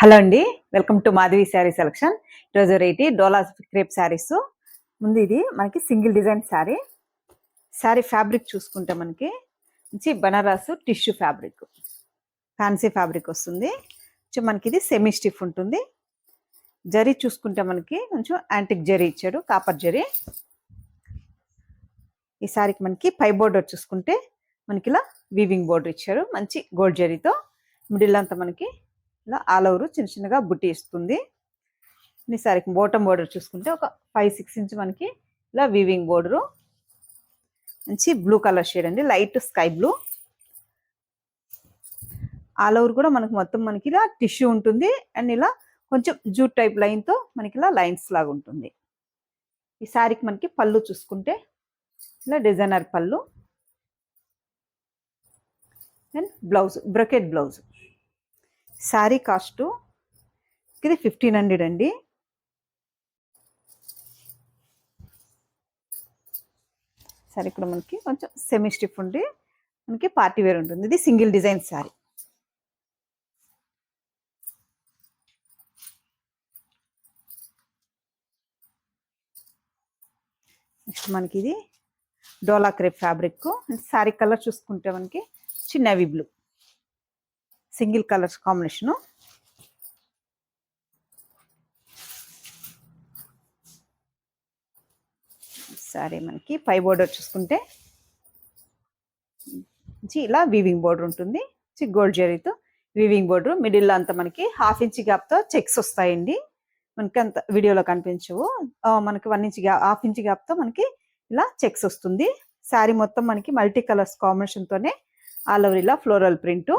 Hello అండి, welcome to Madhavi sari selection. ఈరోజు variety డోలా crepe saris. ముందు ఇది మనకి single design sari. Sari fabric చూసుకుంటే మనకి మంచి Banaras tissue fabric, fancy fabric వస్తుంది. మనకి ఇది సెమీ స్టిఫ్ ఉంటుంది. జరీ చూసుకుంటే మనకి కొంచెం యాంటిక్ జరీ ఇచ్చాడు, కాపర్ జరీ. ఈ శారీకి మనకి పై బోర్డర్ చూసుకుంటే మనకి ఇలా వీవింగ్ బోర్డర్ ఇచ్చారు, మంచి గోల్డ్ జరీతో. మిడిల్ అంతా మనకి ఇలా ఆల్ ఓవర్ చిన్న చిన్నగా బుట్టి ఇస్తుంది. ఈ సారీకి బాటమ్ బోర్డర్ చూసుకుంటే ఒక 5-6 ఇంచ్ మనకి ఇలా వీవింగ్ బోర్డరు. మంచి బ్లూ కలర్ షేడ్ అండి, light sky blue. All over కూడా మనకి మొత్తం మనకి ఇలా టిష్యూ ఉంటుంది అండ్ ఇలా కొంచెం జూట్ టైప్ లైన్తో మనకి ఇలా లైన్స్ లాగా ఉంటుంది. ఈ శారీకి మనకి పళ్ళు చూసుకుంటే ఇలా డిజైనర్ పళ్ళు and blouse brocade blouse. Sari cost ఇది 1500 అండి. శారీ కూడా మనకి కొంచెం సెమీ స్టిఫ్ ఉండి మనకి పార్టీ వేర్ ఉంటుంది. ఇది సింగిల్ డిజైన్ శారీ. నెక్స్ట్ మనకి ఇది డోలా క్రేప్ ఫ్యాబ్రిక్. శారీ కలర్ చూసుకుంటే మనకి navy blue, single colours combination. Sorry మనకి పై బోర్డర్ చూసుకుంటే ఇలా వీవింగ్ బోర్డర్ ఉంటుంది, గోల్డ్ జరీతో వీవింగ్ బోర్డర్. మిడిల్లో అంతా మనకి 1/2 ఇంచ్ గ్యాప్తో చెక్స్ వస్తాయండి. మనకి అంత వీడియోలో కనిపించవు, మనకి 1 ఇంచ్ 1/2 ఇంచ్ గ్యాప్తో మనకి ఇలా చెక్స్ వస్తుంది. శారీ మొత్తం మనకి మల్టీ కలర్స్ కాంబినేషన్తోనే ఆల్ ఓవర్ ఇలా ఫ్లోరల్ ప్రింట్.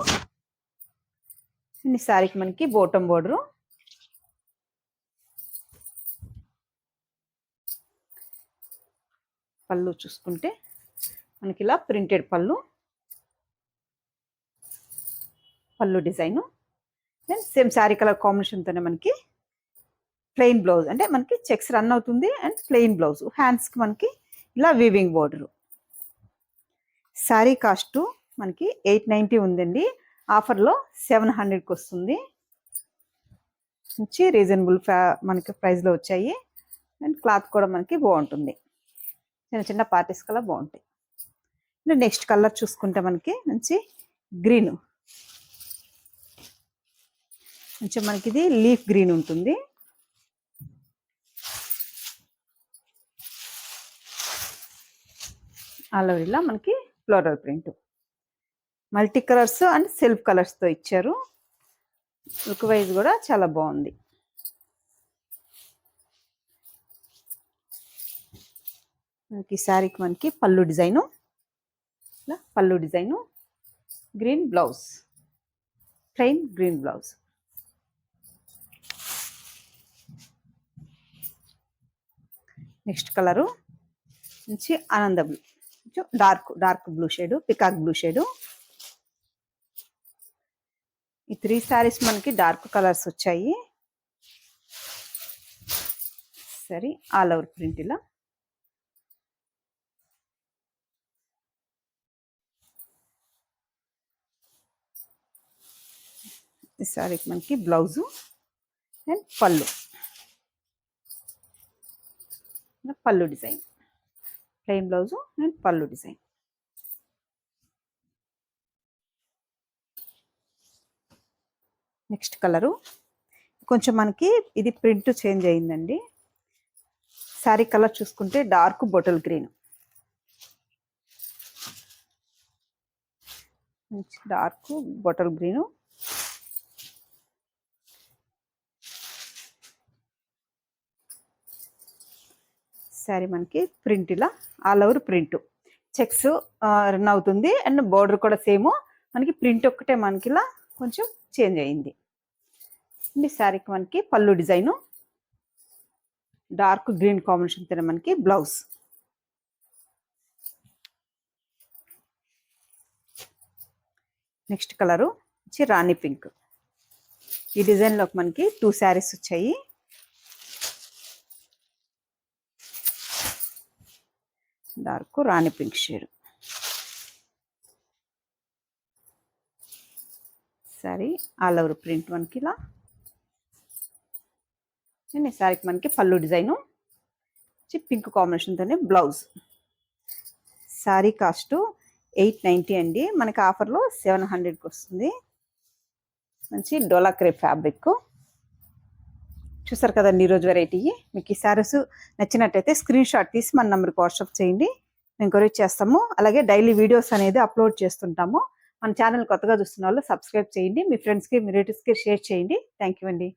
ఈ శారీకి మనకి బాటమ్ బోర్డరు. పళ్ళు చూసుకుంటే మనకి ఇలా ప్రింటెడ్ పళ్ళు design. And same sari colour కాంబినేషన్తోనే మనకి ప్లెయిన్ బ్లౌజ్, అంటే మనకి చెక్స్ రన్ అవుతుంది అండ్ ప్లెయిన్ బ్లౌజ్. హ్యాండ్స్కి మనకి ఇలా వీవింగ్ బోర్డరు. శారీ కాస్ట్ మనకి 890 ఉందండి. ఆఫర్లో 700కి వస్తుంది. మంచి రీజనబుల్ మనకి ప్రైస్లో వచ్చాయి అండ్ క్లాత్ కూడా మనకి బాగుంటుంది. చిన్న చిన్న పార్టీస్ కల్లా బాగుంటాయి. నెక్స్ట్ కలర్ చూసుకుంటే మనకి మంచి గ్రీన్, కొంచెం మనకి ఇది లీఫ్ గ్రీన్ ఉంటుంది. ఆల్ ఓవర్ ఇలా మనకి floral print, multi colours and self కలర్స్తో ఇచ్చారు. లుక్ వైజ్ కూడా చాలా బాగుంది. మనకి శారీకి మనకి పళ్ళు డిజైను, ఇలా పళ్ళు design, green blouse, plain green blouse. Next colour మంచి ఆనంద బ్లూ, కొంచెం dark blue shade, peacock blue shade. ఈ 3 శారీస్ మనకి డార్క్ కలర్స్ వచ్చాయి. సరే, ఆల్ ఓవర్ ప్రింట్ ఇలా. ఈ శారీకి మనకి బ్లౌజు అండ్ పళ్ళు డిజైన్, ప్లెయిన్ బ్లౌజు అండ్ పళ్ళు డిజైన్. నెక్స్ట్ కలరు కొంచెం మనకి ఇది ప్రింట్ చేంజ్ అయిందండి. శారీ కలర్ చూసుకుంటే dark bottle green, dark bottle green. Sari మనకి ప్రింట్ ఇలా all over print, checks run అవుతుంది అండ్ బోర్డర్ కూడా సేమ్. మనకి ప్రింట్ ఒక్కటే మనకి ఇలా కొంచెం చేంజ్ అయింది. ఈ శారీకి మనకి పళ్ళు డిజైను, డార్క్ గ్రీన్ కాంబినేషన్తో మనకి బ్లౌజ్. నెక్స్ట్ కలరు వచ్చి రాణి పింక్. ఈ డిజైన్లోకి మనకి 2 శారీస్ వచ్చాయి. Dark rani pink shade. Sari all over print మనకి ఇలా ఈ శారీకి మనకి పళ్ళు డిజైను పింక్ కాంబినేషన్తోనే బ్లౌజ్. శారీ కాస్ట్ 890 అండి. మనకి ఆఫర్లో 700కి వస్తుంది. మంచి డోలా క్రేప్ ఫ్యాబ్రిక్. చూసారు కదండి ఈరోజు వెరైటీ. మీకు ఈ శారీస్ నచ్చినట్టయితే స్క్రీన్ షాట్ తీసి మన నెంబర్కి వాట్సాప్ చేయండి, మేము కొరియర్ చేస్తాము. అలాగే డైలీ వీడియోస్ అనేది అప్లోడ్ చేస్తుంటాము. మన ఛానల్ కొత్తగా చూస్తున్న వాళ్ళు సబ్స్క్రైబ్ చేయండి, మీ ఫ్రెండ్స్కి మీ రిలేటివ్స్కి షేర్ చేయండి. థ్యాంక్ యూ అండి.